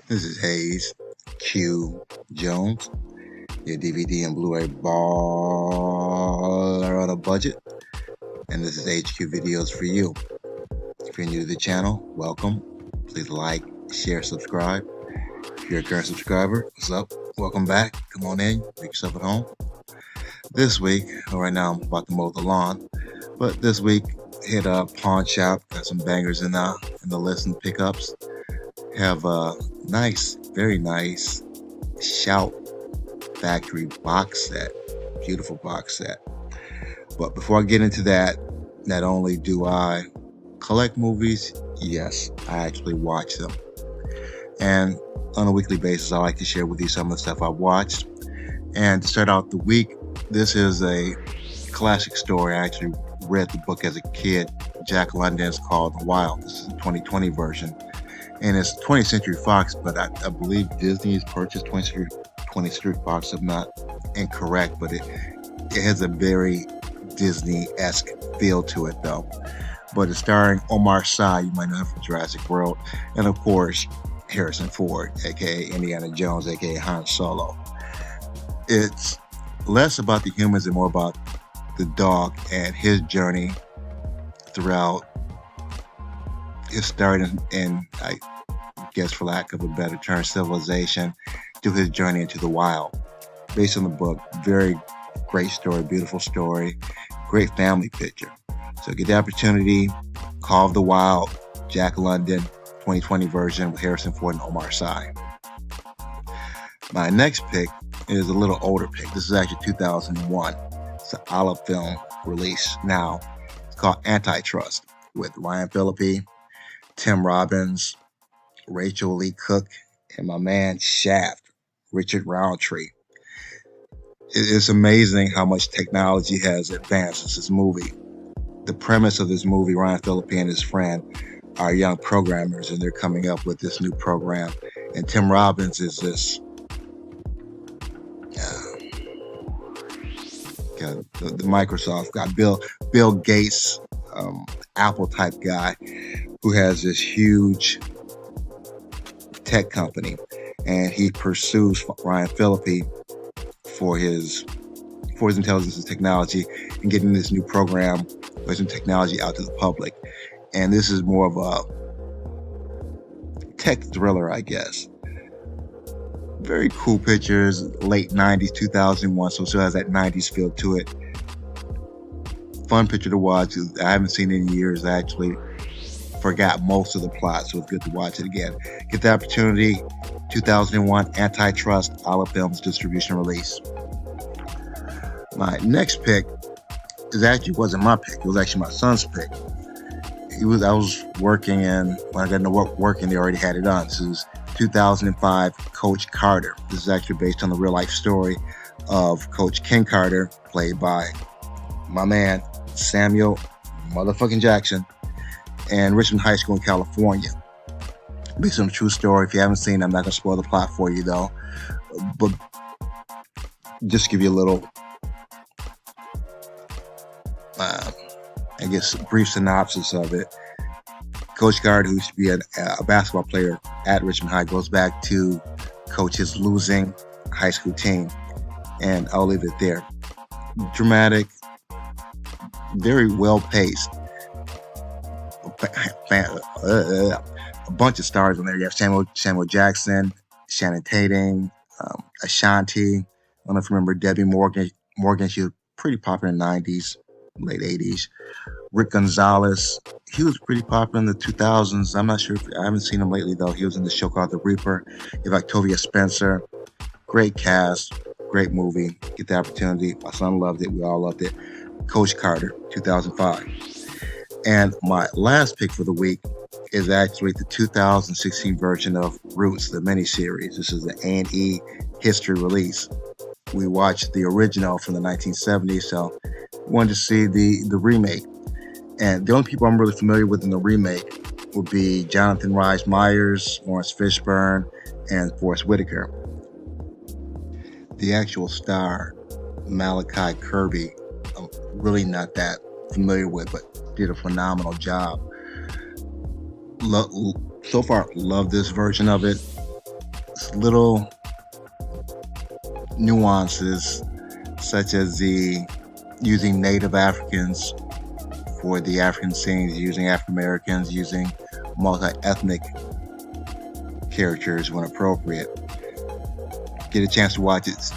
This is Hayes Q Jones, your DVD and Blu-ray baller on a budget, and this is HQ Videos for you. If you're new to the channel, welcome. Please like, share, subscribe. If you're a current subscriber, what's up? Welcome back. Come on in, make yourself at home. This week, right now I'm about to mow the lawn, but this week hit a pawn shop, got some bangers in the list and pickups. Have a nice, very nice Shout Factory box set, beautiful box set. But before I get into that, not only do I collect movies, yes, I actually watch them. And on a weekly basis, I like to share with you some of the stuff I've watched. And to start out the week, this is a classic story. I actually read the book as a kid. Jack London's called The Wild. This is the 2020 version. And it's 20th Century Fox, but I believe Disney's purchased 20th Century Fox. I'm not incorrect, but it has a very Disney-esque feel to it, though. But it's starring Omar Sy, you might know him from Jurassic World, and of course, Harrison Ford, aka Indiana Jones, aka Han Solo. It's less about the humans and more about the dog and his journey throughout his start in, I guess for lack of a better term, civilization, to his journey into the wild. Based on the book, very great story, beautiful story, great family picture. So get the opportunity, Call of the Wild, Jack London, 2020 version with Harrison Ford and Omar Sy. My next pick is a little older pick. This is actually 2001. It's an Olive film release now. It's called Antitrust with Ryan Phillippe, Tim Robbins, Rachel Lee Cook, and my man Shaft, Richard Roundtree. It's amazing how much technology has advanced since this movie. The premise of this movie, Ryan Phillippe and his friend are young programmers, and they're coming up with this new program. And Tim Robbins is this the Microsoft guy, Bill Gates, Apple type guy, who has this huge tech company, and he pursues Ryan Phillippe for his intelligence and technology and getting this new program with some technology out to the public. And this is more of a tech thriller, I guess. Very cool pictures, late 90s, 2001, so it still has that 90s feel to it. Fun picture to watch. I haven't seen it in years. I actually forgot most of the plot, so it's good to watch it again. Get the opportunity, 2001 Antitrust, Olive Films distribution release. My next pick wasn't my pick. It was actually my son's pick. I was working, and when I got into working, they already had it on. This is 2005 Coach Carter. This is actually based on the real life story of Coach Ken Carter, played by my man Samuel motherfucking Jackson, and Richmond High School in California. Based on a true story. If you haven't seen it, I'm not going to spoil the plot for you, though. But just to give you a little, I guess, brief synopsis of it. Coach Carter, who used to be a basketball player at Richmond High, goes back to coach his losing high school team. And I'll leave it there. Dramatic, very well paced. A bunch of stars on there. You have Samuel Jackson, Shannon Tatum, Ashanti. I don't know if you remember Debbie Morgan. She was pretty popular in the 90s, late 80s. Rick Gonzalez, he was pretty popular in the 2000s. I'm not sure I haven't seen him lately, though. He was in the show called The Reaper. You have Octavia Spencer. Great cast, great movie. Get the opportunity. My son loved it. We all loved it. Coach Carter, 2005. And my last pick for the week is actually the 2016 version of Roots, the miniseries. This is the A&E history release. We watched the original from the 1970s, so wanted to see the remake. And the only people I'm really familiar with in the remake would be Jonathan Rhys Meyers, Lawrence Fishburne, and Forrest Whitaker. The actual star, Malachi Kirby, I'm really not that familiar with, but did a phenomenal job. So far, love this version of it. little nuances, such as the using Native Africans for the African scenes, using African Americans, using multi-ethnic characters when appropriate. Get a chance to watch it.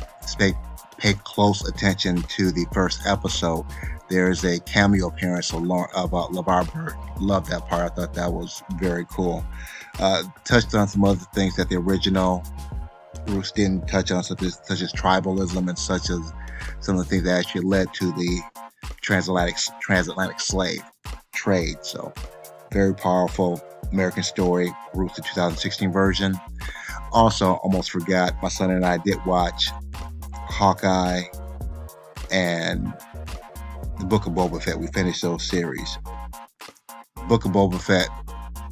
Pay close attention to the first episode. There's a cameo appearance of LeVar Burton. Love that part. I thought that was very cool. Touched on some other things that the original Bruce didn't touch on, such as tribalism and such as some of the things that actually led to the transatlantic slave trade. So very powerful American story. Bruce, the 2016 version. Also, almost forgot, my son and I did watch Hawkeye and the Book of Boba Fett. We finished those series. Book of Boba Fett,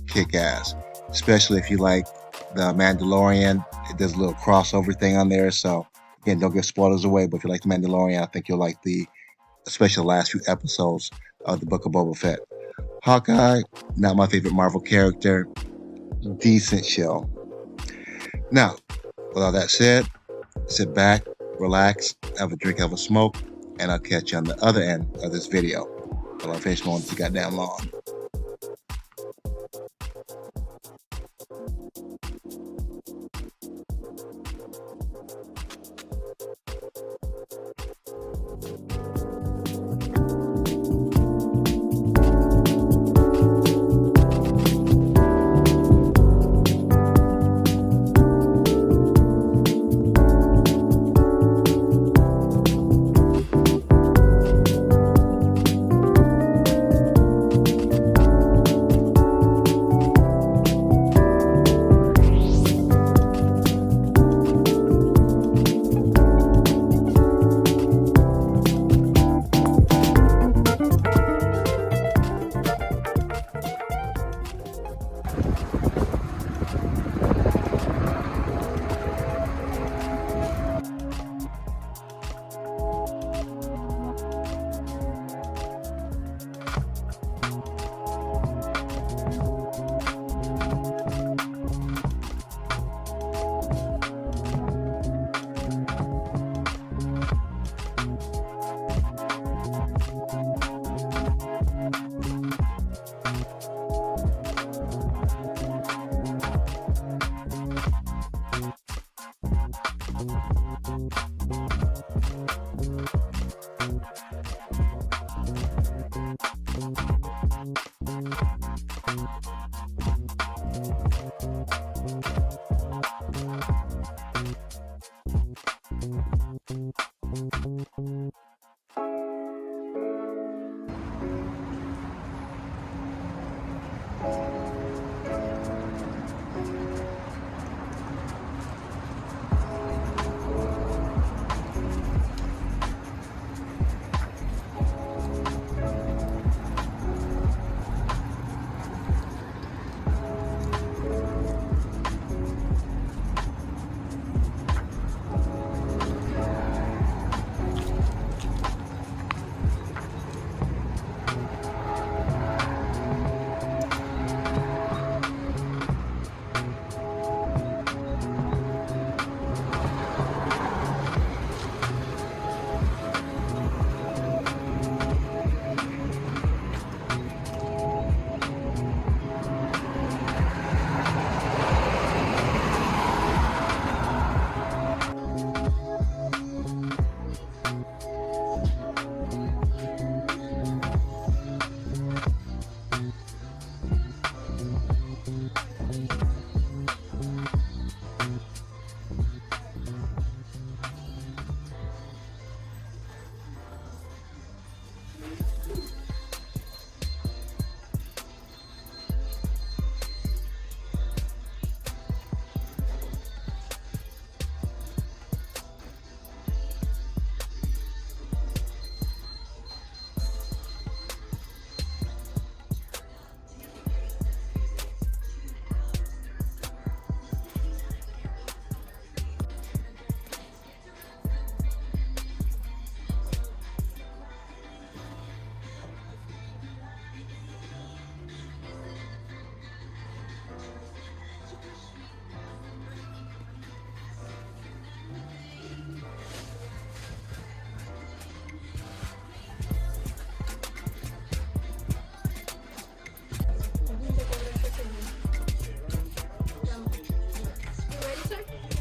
kick ass. Especially if you like the Mandalorian. It does a little crossover thing on there. So again, don't give spoilers away, but if you like the Mandalorian, I think you'll like especially the last few episodes of the Book of Boba Fett. Hawkeye, not my favorite Marvel character. Decent show. Now, with all that said, sit back, relax, have a drink, have a smoke, and I'll catch you on the other end of this video. I love face going too goddamn long.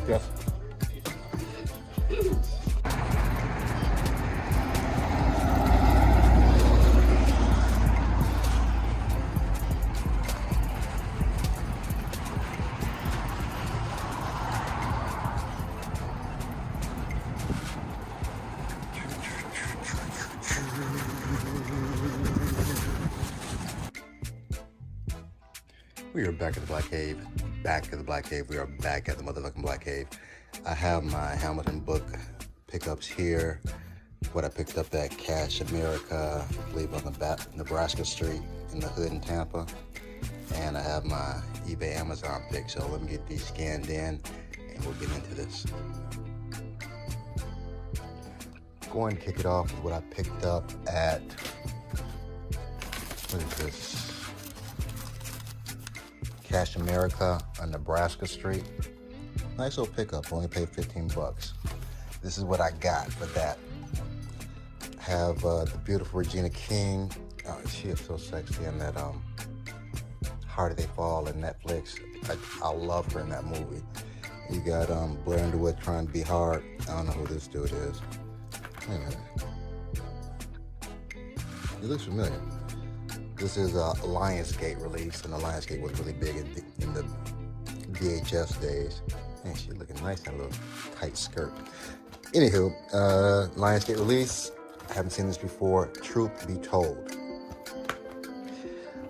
Yes. We are back at the Black Cave. Back at the Black Cave. We are back at the motherfucking Black Cave. I have my Hamilton book pickups here. What I picked up at Cash America, I believe on the Nebraska Street in the hood in Tampa. And I have my eBay Amazon pick. So let me get these scanned in and we'll get into this. Going to kick it off with what I picked up at, what is this? Cash America on Nebraska Street. Nice little pickup, only paid 15 bucks. This is what I got for that. Have the beautiful Regina King. Oh, she is so sexy in that Harder They Fall in Netflix. I love her in that movie. You got Blair Underwood trying to be hard. I don't know who this dude is. Wait a minute. He looks familiar. This is a Lionsgate release, and the Lionsgate was really big in the VHS days. And she's looking nice in a little tight skirt. Anywho, Lionsgate release. I haven't seen this before. Truth Be Told.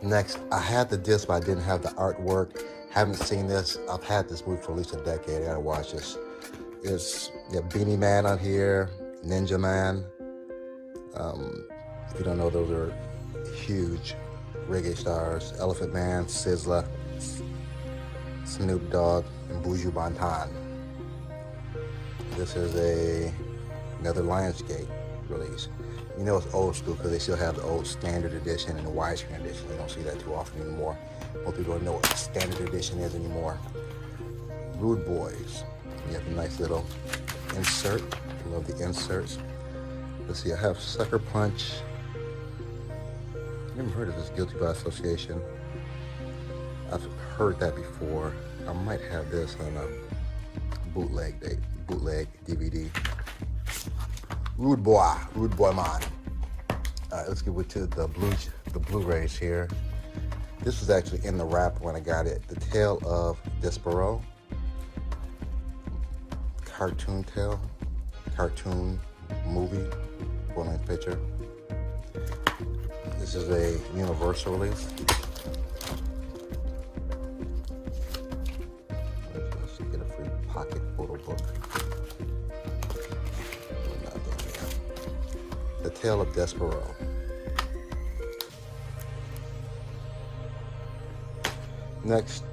Next, I had the disc, but I didn't have the artwork. Haven't seen this. I've had this movie for at least a decade. I gotta watch this. There's Beanie Man on here, Ninja Man. If you don't know, those are huge reggae stars. Elephant Man, Sizzla, Snoop Dogg, and Buju Banton. This is another Lionsgate release. You know it's old school because they still have the old standard edition and the widescreen edition. You don't see that too often anymore. Most people don't know what the standard edition is anymore. Rude Boys. You have a nice little insert. I love the inserts. Let's see, I have Sucker Punch. I've never heard of this, Guilty by Association. I've heard that before. I might have this on a bootleg DVD. Rude Boy Man. All right, let's get to the Blu-rays here. This was actually in the wrap when I got it. The Tale of Despero. Cartoon movie, full-length picture. This is a Universal release. Let's get a free pocket photo book. The Tale of Despero. Next,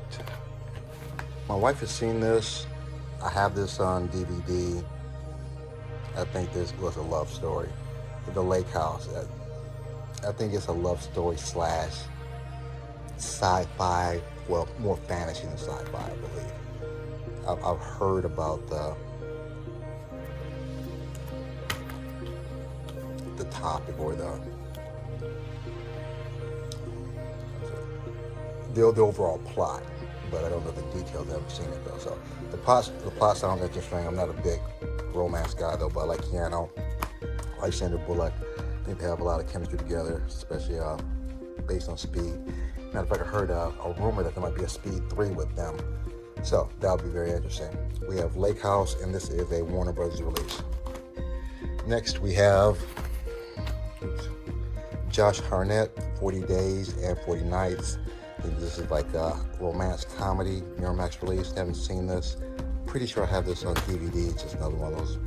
my wife has seen this. I have this on DVD. I think this was a love story. The Lake House. I think it's a love story / sci-fi. Well, more fantasy than sci-fi, I believe. I've heard about the topic or the overall plot, but I don't know the details. I haven't seen it though. So the plot sounds interesting. I'm not a big romance guy though, but I like Keanu. I like Sandra Bullock. I think they have a lot of chemistry together, especially based on Speed. Matter of fact, I heard a rumor that there might be a Speed 3 with them. So that'll be very interesting. We have Lake House, and this is a Warner Brothers release. Next, we have Josh Hartnett, 40 Days and 40 Nights. I think this is like a romance comedy, Miramax release. Haven't seen this. Pretty sure I have this on DVD. It's just another one of those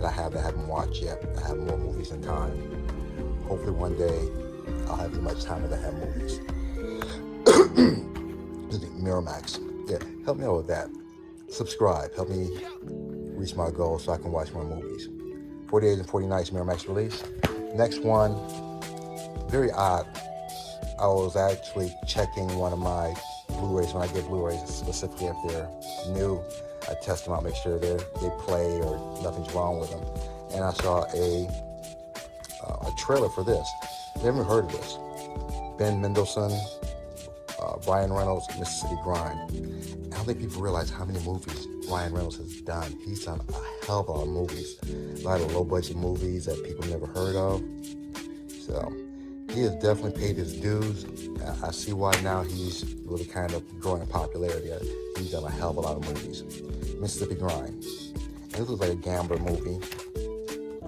that I haven't watched yet. I have more movies in time. Hopefully one day I'll have as much time as I have movies. Miramax. Yeah, help me out with that. Subscribe. Help me reach my goal so I can watch more movies. 40 Days and 40 Nights, Miramax release. Next one, very odd. I was actually checking one of my Blu-rays when I get Blu-rays, specifically if they're new. I test them out, make sure they play or nothing's wrong with them. And I saw a trailer for this. Never heard of this. Ben Mendelsohn, Ryan Reynolds, Mississippi Grind. And I don't think people realize how many movies Ryan Reynolds has done. He's done a hell of a lot of movies, a lot of low-budget movies that people never heard of. So he has definitely paid his dues. I see why now he's really kind of growing in popularity. He's done a hell of a lot of movies. Mississippi Grind. And this looks like a gambler movie,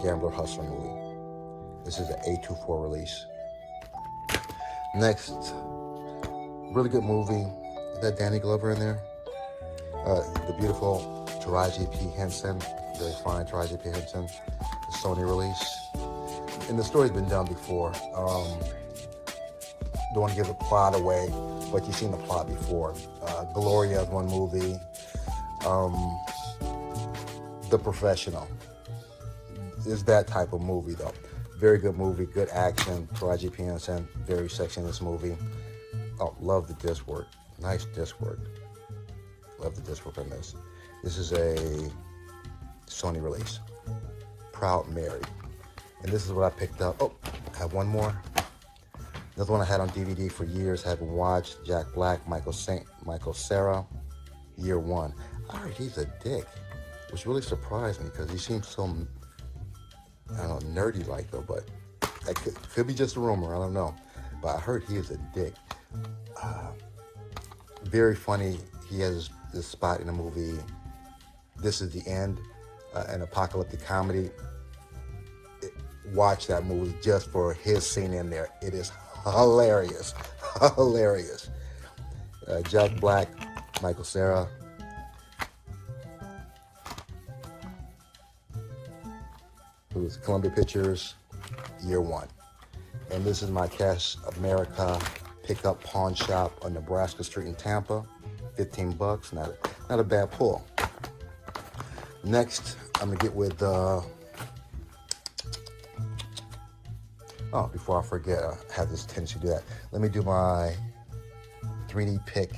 gambler hustler movie. This is an A24 release. Next, really good movie. Is that Danny Glover in there? The beautiful Taraji P. Henson, very fine Taraji P. Henson, the Sony release. And the story's been done before. Don't want to give the plot away, but you've seen the plot before. Gloria is one movie. The Professional is that type of movie, though. Very good movie, good action. Taraji P. Henson, very sexy in this movie. Oh, love the disc work. Nice disc work. Love the disc work on this. This is a Sony release. Proud Mary. And this is what I picked up. Oh, I have one more. Another one I had on DVD for years, haven't watched. Jack Black, Michael Cera, Year One. I heard he's a dick, which really surprised me because he seems so, I don't know, nerdy-like though, but that could be just a rumor, I don't know. But I heard he is a dick. Very funny. He has this spot in the movie, This Is the End, an apocalyptic comedy. Watch that movie just for his scene in there. It is hilarious. Hilarious. Jack Black, Michael Cera. Who's Columbia Pictures, Year One. And this is my Cash America pickup pawn shop on Nebraska Street in Tampa. $15, not a bad pull. Next, I'm gonna get with, before I forget, I have this tendency to do that. Let me do my 3D pick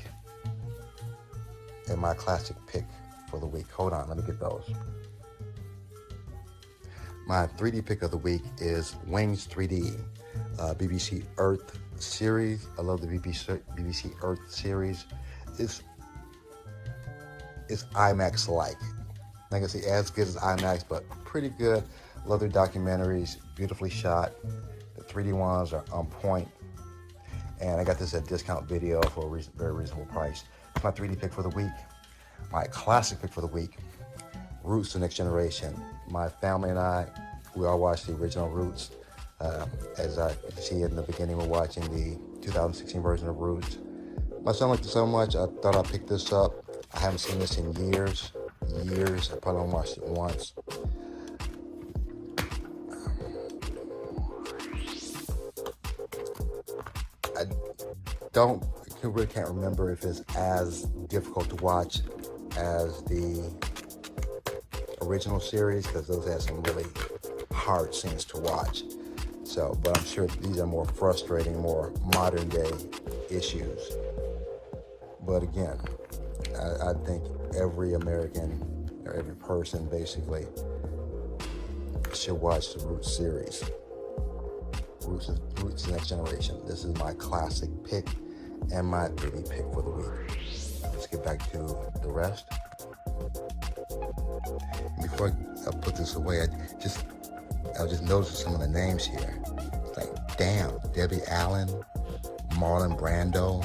and my classic pick for the week. Hold on, let me get those. My 3D pick of the week is Wings 3D, BBC Earth series. I love the BBC Earth series. It's IMAX-like. Not gonna say as good as IMAX, but pretty good. Love their documentaries, beautifully shot. The 3D ones are on point. And I got this at discount video for a very reasonable price. It's my 3D pick for the week. My classic pick for the week, Roots: The Next Generation. My family and I, we all watched the original Roots. As I see in the beginning, we're watching the 2016 version of Roots. My son liked it so much, I thought I'd pick this up. I haven't seen this in years. I probably only watched it once. I really can't remember if it's as difficult to watch as the original series, because those had some really hard scenes to watch. So, but I'm sure these are more frustrating, more modern day issues. But again, I think every American or every person basically should watch the Roots series. Roots Next Generation. This is my classic pick and my 3D pick for the week. Let's get back to the rest. Before I put this away, I was just noticing some of the names here. Like, damn, Debbie Allen, Marlon Brando,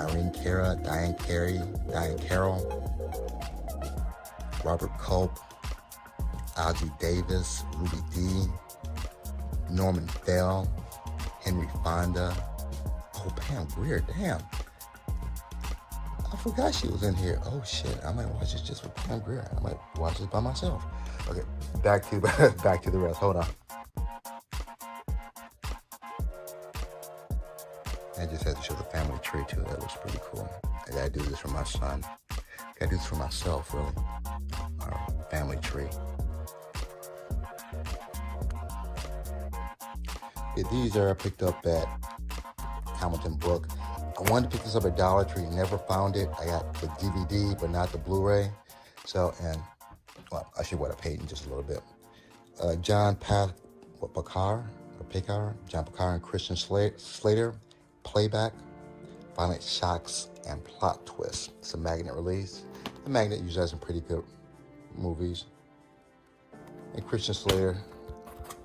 Irene Cara, Diane Carroll, Robert Culp, Algie Davis, Ruby Dee, Norman Bell, Henry Fonda. Oh, Pam Grier, damn. I forgot she was in here. Oh shit, I might watch this just with Pam Grier. I might watch this by myself. Okay, back to the rest. Hold on. I just had to show the family tree too. That looks pretty cool. I gotta do this for my son. I gotta do this for myself, really. Our family tree. Yeah, these are picked up at Hamilton Brook. I wanted to pick this up at Dollar Tree, never found it. I got the DVD, but not the Blu-ray. So, I should have paid in just a little bit. John Pakar and Christian Slater, Playback, Violent Shocks and Plot Twist. It's a Magnet release. The Magnet usually has some pretty good movies. And Christian Slater,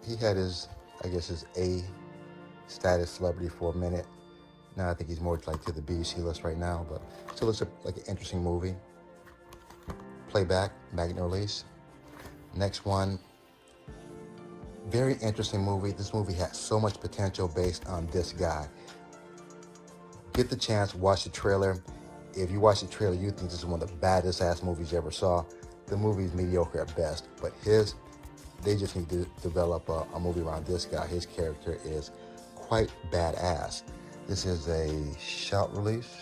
he had his, I guess, his A status celebrity for a minute. Now I think he's more like to the BBC list right now, but still looks like an interesting movie. Playback, Magnet release. Next one, very interesting movie. This movie has so much potential based on this guy. Get the chance, watch the trailer. If you watch the trailer, you think this is one of the baddest ass movies you ever saw. The movie is mediocre at best, but they just need to develop a movie around this guy. His character is quite badass. This is a shout release.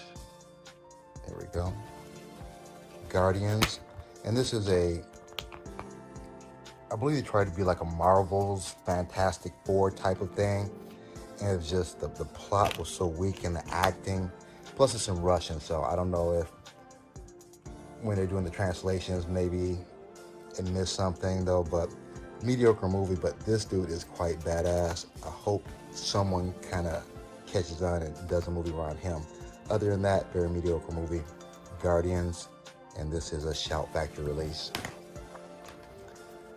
There we go. Guardians. And this is I believe they tried to be like a Marvel's Fantastic Four type of thing. And it's just the plot was so weak in the acting. Plus it's in Russian, so I don't know if when they're doing the translations, maybe it missed something though, but mediocre movie, but this dude is quite badass. I hope someone kind of catches on and does a movie around him. Other than that, very mediocre movie. Guardians, and this is a Shout Factory release.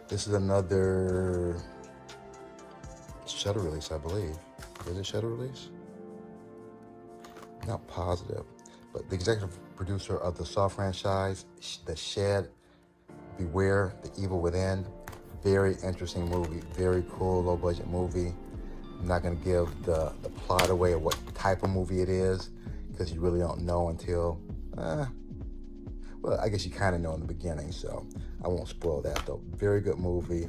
This is another Shudder release, I believe. Is it Shudder release? Not positive, but the executive producer of the Saw franchise, The Shed, Beware, The Evil Within. Very interesting movie, very cool, low budget movie. I'm not gonna give the plot away or what type of movie it is, because you really don't know until, well, I guess you kind of know in the beginning, so I won't spoil that though. Very good movie,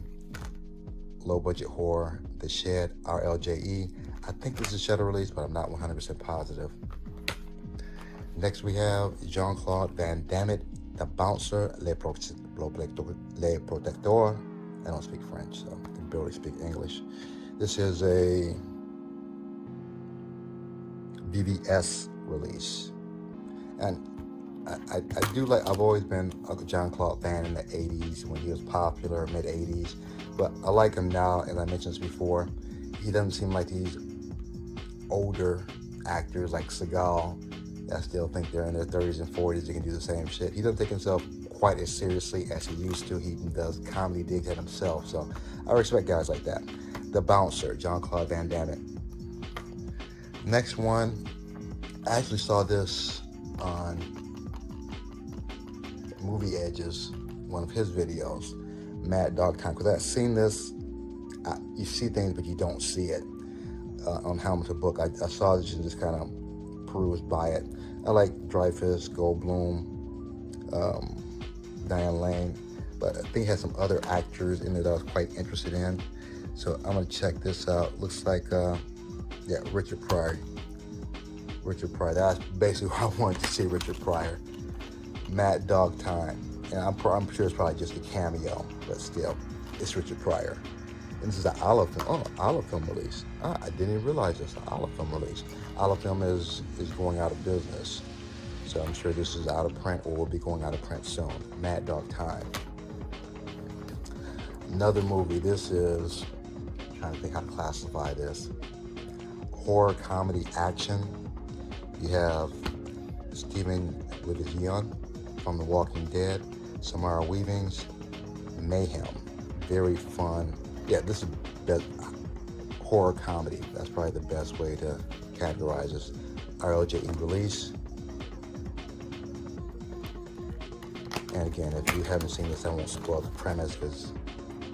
low budget horror, The Shed, RLJE. I think this is Shudder release, but I'm not 100% positive. Next we have Jean-Claude Van Damme, The Bouncer, Le Protecteur. I don't speak French, so I can barely speak English. This is a VVS release. And I do like, I've always been a Jean-Claude fan in the 80s when he was popular, mid 80s. But I like him now, as I mentioned this before. He doesn't seem like these older actors like Seagal that still think they're in their 30s and 40s, they can do the same shit. He doesn't take himself quite as seriously as he used to. He even does comedy digs at himself. So I respect guys like that. The Bouncer, Jean-Claude Van Damme. Next one, I actually saw this on Movie Edge's, one of his videos, Mad Dog Time. Because I've seen this, you see things, but you don't see it on How Much a Book. I saw this and just kind of perused by it. I like Dreyfuss, Goldblum, Diane Lane, but I think he had some other actors in there that I was quite interested in. So I'm gonna check this out. Looks like, yeah, Richard Pryor. Richard Pryor. That's basically what I wanted to see, Richard Pryor. Mad Dog Time. And I'm sure it's probably just a cameo, but still, it's Richard Pryor. And this is an Olive Film. Oh, Olive Film release. I didn't even realize this. An Olive Film release. Olive Film is going out of business. So I'm sure this is out of print or will be going out of print soon. Mad Dog Time. Another movie. This is, I'm trying to think how to classify this. Horror, comedy, action. You have Stephen Levizion from The Walking Dead. Samara Weaving's Mayhem. Very fun. Yeah, this is best horror comedy. That's probably the best way to categorize this. RLJE release. And again, if you haven't seen this, I won't spoil the premise because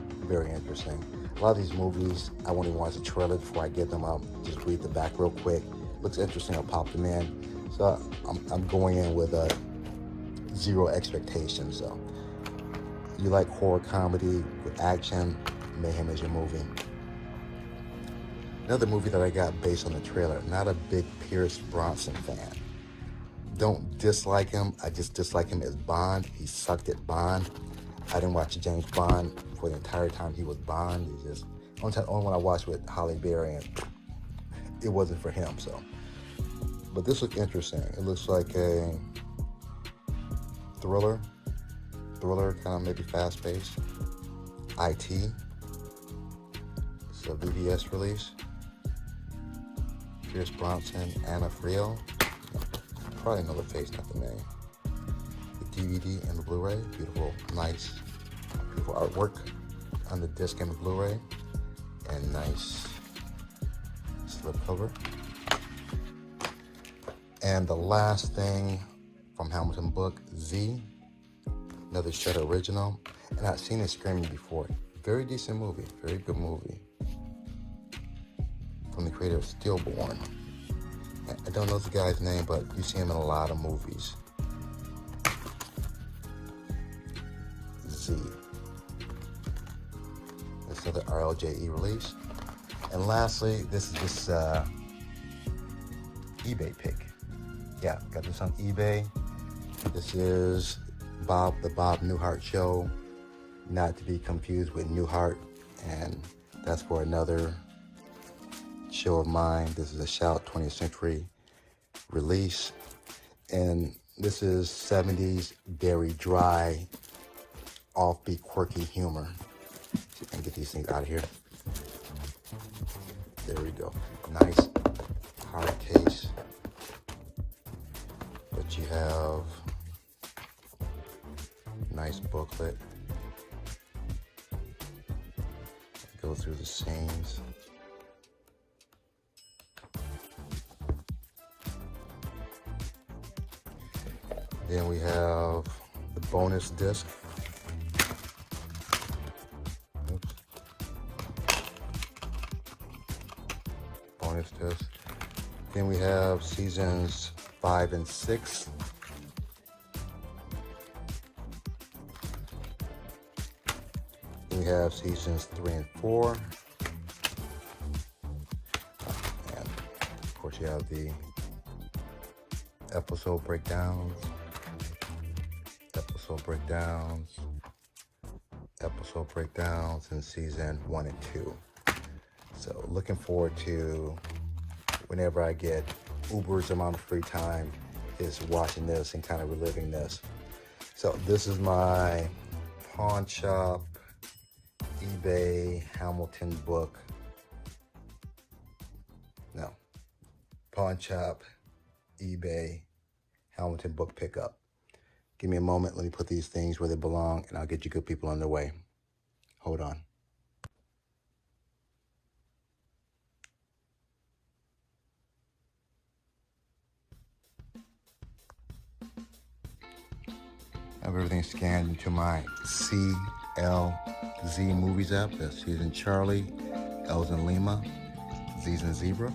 it's very interesting. A lot of these movies, I won't even watch the trailer before I get them out. Just read the back real quick. Looks interesting, I'll pop them in. So I'm going in with zero expectations. So you like horror comedy with action, Mayhem is your movie. Another movie that I got based on the trailer, not a big Pierce Brosnan fan. Don't dislike him, I just dislike him as Bond. He sucked at Bond. I didn't watch James Bond for the entire time he was Bond. He just, only one I watched with Halle Berry, and it wasn't for him, so. But this looks interesting. It looks like a thriller, kind of maybe fast-paced. IT. It's a VVS release. Pierce Brosnan, Anna Friel. probably know the face, not the name. The DVD and the Blu-ray, beautiful, nice, beautiful artwork on the disc and the Blu-ray, and nice slipcover. And the last thing from Hamilton book, Z, another Shudder original, and I've seen it streaming before. Very decent movie, very good movie. From the creator of Stillborn. I don't know the guy's name, but you see him in a lot of movies. Z. This is the RLJE release. And lastly, this is this eBay pick. Yeah, got this on eBay. This is the Bob Newhart Show, not to be confused with Newhart, and that's for another show of mine. This is a Shout 20th Century release, and this is 70s, very dry, offbeat, quirky humor. See if I can get these things out of here. There we go. Nice hard case, but you have nice booklet. Go through the scenes. Then we have the bonus disc. Oops. Bonus disc. Then we have seasons 5 and 6. Then we have seasons 3 and 4. And of course you have the episode breakdowns. Episode breakdowns in season 1 and 2. So looking forward to whenever I get Uber's amount of free time is watching this and kind of reliving this. So this is my pawn shop, eBay, Hamilton book. No, pawn shop, eBay, Hamilton book pickup. Give me a moment, let me put these things where they belong, and I'll get you good people underway. Hold on. I have everything scanned into my CLZ Movies app. That's C's in Charlie, L's in Lima, Z's in Zebra.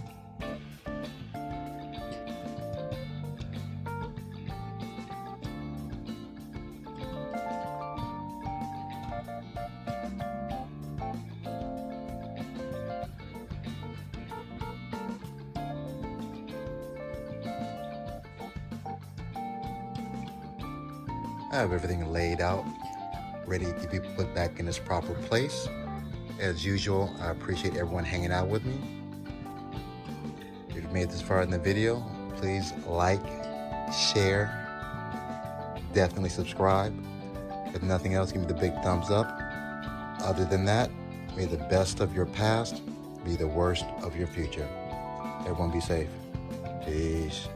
I have everything laid out, ready to be put back in its proper place. As usual, I appreciate everyone hanging out with me. If you've made this far in the video, please like, share, definitely subscribe. If nothing else, give me the big thumbs up. Other than that, may the best of your past be the worst of your future. Everyone be safe. Peace.